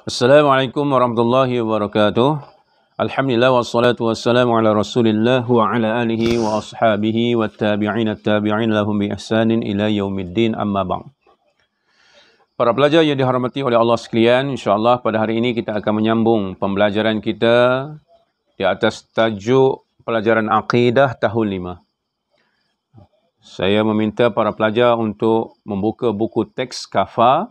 Assalamualaikum warahmatullahi wabarakatuh. Alhamdulillah wassalatu wassalamu ala Rasulillah wa ala alihi wa ashabihi wa tabi'in lahum bi ihsanin ila yaumiddin, amma ba'd. Para pelajar yang dihormati oleh Allah sekalian, insya-Allah pada hari ini kita akan menyambung pembelajaran kita di atas tajuk pelajaran akidah tahun 5. Saya meminta para pelajar untuk membuka buku teks kafa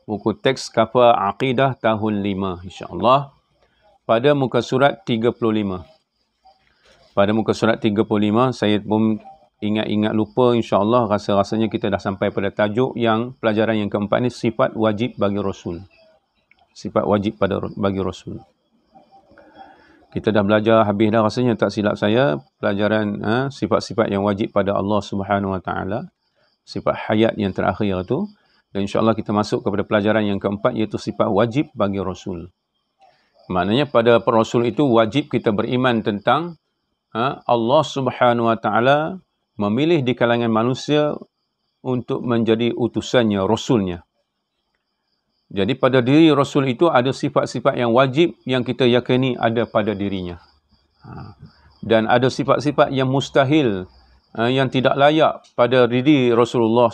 Aqidah tahun 5, insya-Allah, pada muka surat 35. Pada muka surat 35, saya pun ingat-ingat lupa, insya-Allah rasa-rasanya kita dah sampai pada tajuk yang pelajaran yang keempat ni, sifat wajib bagi Rasul. Sifat wajib bagi Rasul. Kita dah belajar habis dah rasanya, tak silap saya, pelajaran sifat-sifat yang wajib pada Allah Subhanahu Wa Taala, sifat hayat yang terakhir tu. Dan insya-Allah kita masuk kepada pelajaran yang keempat, iaitu sifat wajib bagi Rasul. Maknanya pada Rasul itu wajib kita beriman tentang Allah Subhanahu Wa Taala memilih di kalangan manusia untuk menjadi utusannya, Rasulnya. Jadi pada diri Rasul itu ada sifat-sifat yang wajib yang kita yakini ada pada dirinya. Dan ada sifat-sifat yang mustahil, yang tidak layak pada diri Rasulullah,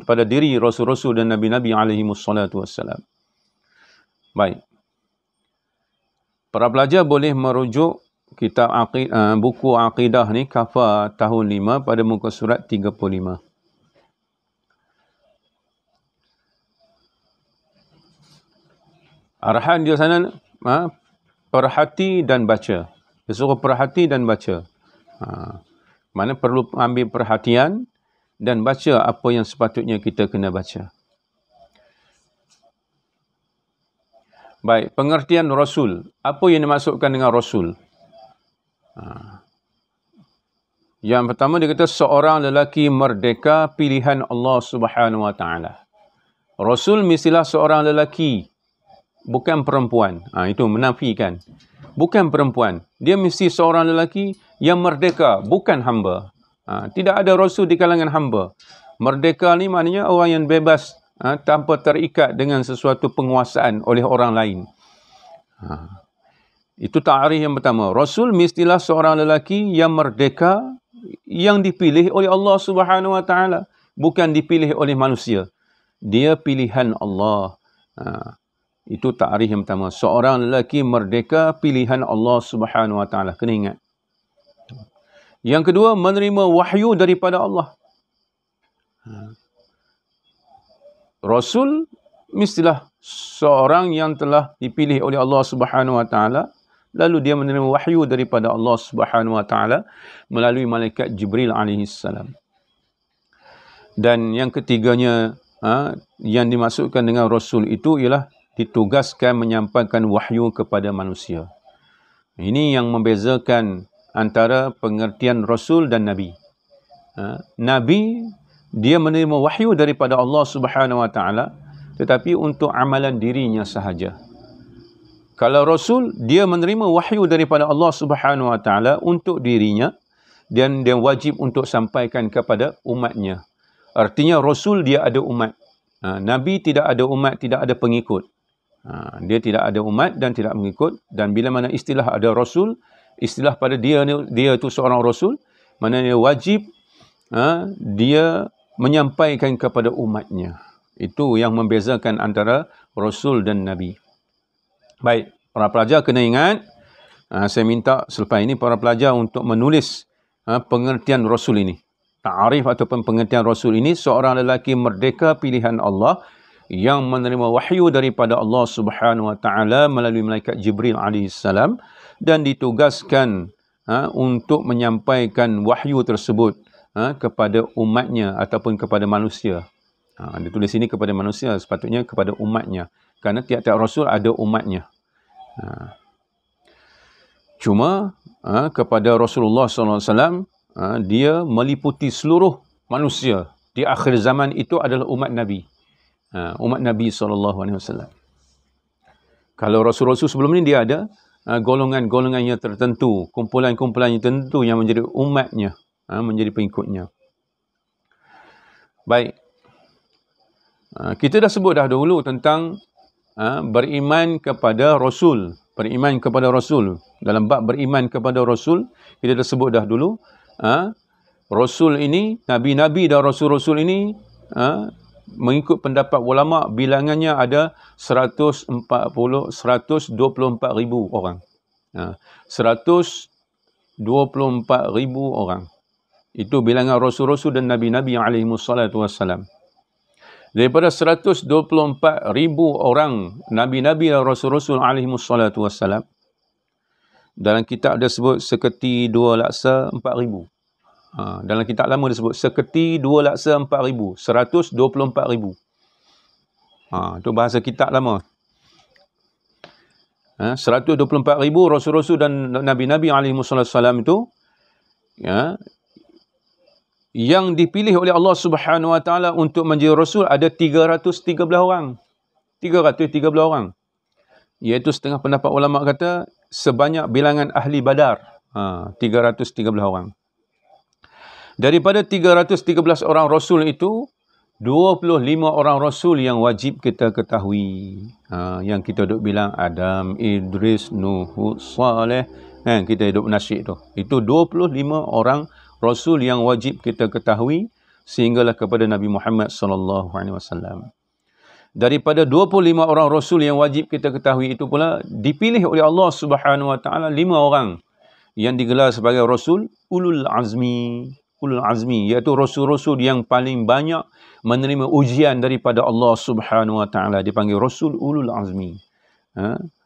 pada diri Rasul-Rasul dan Nabi-Nabi alaihi wassalatu wassalam. Baik. Para pelajar boleh merujuk kitab buku akidah ni, Kafa tahun 5, pada muka surat 35. Arahan dia sana, perhati dan baca. Dia suruh perhati dan baca. Mana perlu ambil perhatian dan baca apa yang sepatutnya kita kena baca. Baik, pengertian Rasul. Apa yang dimaksudkan dengan Rasul? Yang pertama dia kata seorang lelaki merdeka pilihan Allah Subhanahu Wa Taala. Rasul mestilah seorang lelaki, bukan perempuan. Itu menafikan. Bukan perempuan. Dia mesti seorang lelaki yang merdeka, bukan hamba. Tidak ada Rasul di kalangan hamba. Merdeka ni maknanya orang yang bebas, tanpa terikat dengan sesuatu penguasaan oleh orang lain. Itu ta'rif yang pertama. Rasul mestilah seorang lelaki yang merdeka, yang dipilih oleh Allah Subhanahu Wa Taala, bukan dipilih oleh manusia. Dia pilihan Allah. Itu ta'rif yang pertama. Seorang lelaki merdeka pilihan Allah Subhanahu Wa Taala. Kena ingat. Yang kedua, menerima wahyu daripada Allah. Rasul mestilah seorang yang telah dipilih oleh Allah Subhanahu Wa Taala, lalu dia menerima wahyu daripada Allah Subhanahu Wa Taala melalui malaikat Jibril alaihi salam. Dan yang ketiganya, yang dimaksudkan dengan Rasul itu ialah ditugaskan menyampaikan wahyu kepada manusia. Ini yang membezakan antara pengertian Rasul dan Nabi. Nabi, dia menerima wahyu daripada Allah Subhanahu Wa Taala, tetapi untuk amalan dirinya sahaja. Kalau Rasul, dia menerima wahyu daripada Allah Subhanahu Wa Taala untuk dirinya, dan dia wajib untuk sampaikan kepada umatnya. Artinya Rasul dia ada umat. Nabi tidak ada umat, tidak ada pengikut. Dia tidak ada umat dan tidak mengikut. Dan bila mana istilah ada Rasul, istilah pada dia itu seorang Rasul, mana dia wajib dia menyampaikan kepada umatnya. Itu yang membezakan antara Rasul dan Nabi. Baik, para pelajar kena ingat, saya minta selepas ini para pelajar untuk menulis pengertian Rasul ini. Ta'arif ataupun pengertian Rasul ini, seorang lelaki merdeka pilihan Allah yang menerima wahyu daripada Allah Subhanahu Wa Taala melalui malaikat Jibril alaihi salam, dan ditugaskan untuk menyampaikan wahyu tersebut kepada umatnya ataupun kepada manusia. Ditulis ini kepada manusia, sepatutnya kepada umatnya, kerana tiap-tiap Rasul ada umatnya. Cuma kepada Rasulullah SAW, dia meliputi seluruh manusia. Di akhir zaman itu adalah umat Nabi. Umat Nabi SAW. Kalau Rasul-Rasul sebelum ini dia ada golongan-golongan yang tertentu, kumpulan-kumpulan yang tertentu yang menjadi umatnya, menjadi pengikutnya. Baik. Kita dah sebut dah dahulu tentang beriman kepada Rasul. Beriman kepada Rasul. Dalam bab beriman kepada Rasul, kita dah sebut dah dulu. Rasul ini, Nabi-Nabi dan Rasul-Rasul ini, mengikut pendapat ulama, bilangannya ada 124,000 orang. 124,000 orang. Itu bilangan Rasul-Rasul dan Nabi-Nabi yang alaihimussalatu wassalam. Daripada 124,000 orang Nabi-Nabi dan Rasul-Rasul alaihimussalatu wassalam, dalam kitab dia sebut seketi 2 laksa 4,000. Dalam kitab lama disebut seketi 2 laksa 4,000. 124,000. Itu bahasa kitab lama. 124,000 Rasul-Rasul dan Nabi-Nabi alaihimussalam itu, yang dipilih oleh Allah Subhanahu Wa Taala untuk menjadi Rasul ada 313 orang. 313 orang. Iaitu setengah pendapat ulama kata sebanyak bilangan ahli Badar. 313 orang. Daripada 313 orang Rasul itu, 25 orang Rasul yang wajib kita ketahui. Yang kita duk bilang Adam, Idris, Nuh, Saleh. Kita hidup nasyid tu. Itu 25 orang Rasul yang wajib kita ketahui sehinggalah kepada Nabi Muhammad SAW. Daripada 25 orang Rasul yang wajib kita ketahui itu pula dipilih oleh Allah Subhanahu Wa Taala 5 orang yang digelar sebagai Rasul Ulul Azmi. Ulul Azmi, iaitu Rasul-Rasul yang paling banyak menerima ujian daripada Allah Subhanahu Wa Taala, dipanggil Rasul Ulul Azmi.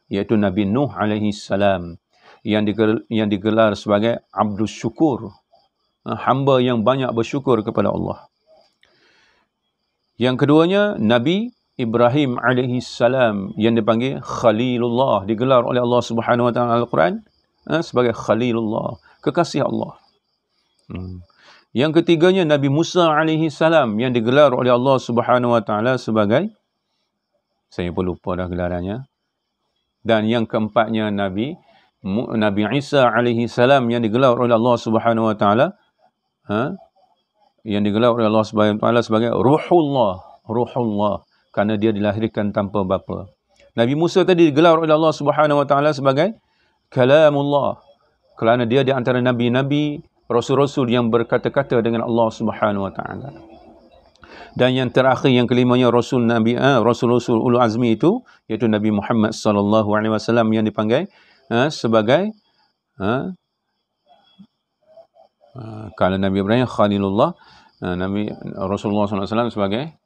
Iaitu Nabi Nuh alaihi salam yang digelar sebagai Abdus Syukur, hamba yang banyak bersyukur kepada Allah. Yang keduanya Nabi Ibrahim alaihi salam yang dipanggil Khalilullah, digelar oleh Allah Subhanahu Wa Taala Al-Quran sebagai Khalilullah, kekasih Allah. Yang ketiganya Nabi Musa alaihi salam yang digelar oleh Allah Subhanahu Wa Taala sebagai, saya pun lupa dah gelarannya. Dan yang keempatnya Nabi Isa alaihi salam yang digelar oleh Allah Subhanahu Wa Taala, yang digelar oleh Allah Subhanahu Wa Taala sebagai Ruhullah, kerana dia dilahirkan tanpa bapa. Nabi Musa tadi digelar oleh Allah Subhanahu Wa Taala sebagai Kalamullah, kerana dia di antara nabi-nabi, Rasul-Rasul yang berkata-kata dengan Allah Subhanahu Wa Taala. Dan yang terakhir, yang kelimanya Rasul-Rasul Ulul Azmi itu, iaitu Nabi Muhammad SAW yang dipanggil sebagai kalau Nabi Ibrahim Khalilullah, Nabi Rasulullah SAW sebagai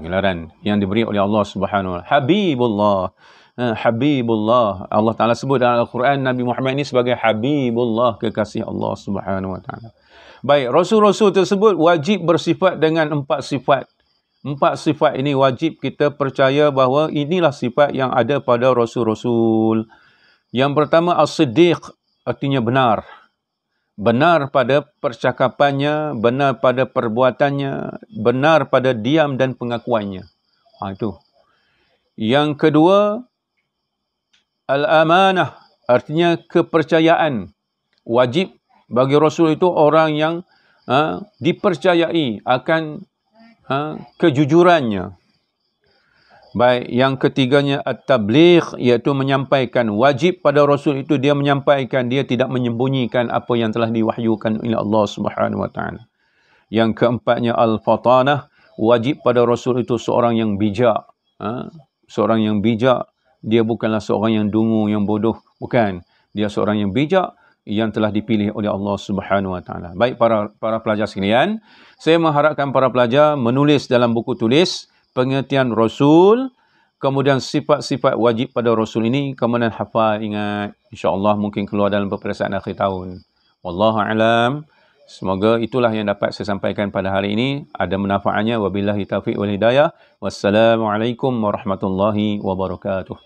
gelaran yang diberi oleh Allah Subhanahu Wa Taala Habibullah. Allah Ta'ala sebut dalam Al-Quran Nabi Muhammad ini sebagai Habibullah, kekasih Allah Subhanahu Wa Taala. Baik, Rasul-Rasul tersebut wajib bersifat dengan 4 sifat. 4 sifat ini wajib kita percaya bahawa inilah sifat yang ada pada Rasul-Rasul. Yang pertama As-Siddiq, artinya benar. Benar pada percakapannya, benar pada perbuatannya, benar pada diam dan pengakuannya. Itu. Yang kedua, Al-Amanah, artinya kepercayaan. Wajib bagi Rasul itu orang yang dipercayai akan kejujurannya. Baik, yang ketiganya At-Tabligh, iaitu menyampaikan. Wajib pada Rasul itu dia menyampaikan, dia tidak menyembunyikan apa yang telah diwahyukan oleh Allah Subhanahu Wa Taala. Yang keempatnya Al-Fatanah, wajib pada Rasul itu seorang yang bijak. Seorang yang bijak, dia bukanlah seorang yang dungu, yang bodoh. Bukan. Dia seorang yang bijak yang telah dipilih oleh Allah Subhanahu Wa Taala. Baik para pelajar sekalian, saya mengharapkan para pelajar menulis dalam buku tulis pengertian Rasul, kemudian sifat-sifat wajib pada Rasul ini, kemudian hafal, ingat. InsyaAllah mungkin keluar dalam peperiksaan akhir tahun. Wallahu a'lam. Semoga itulah yang dapat saya sampaikan pada hari ini. Ada manfaatnya. Wabillahi taufiq wal hidayah. Wassalamualaikum warahmatullahi wabarakatuh.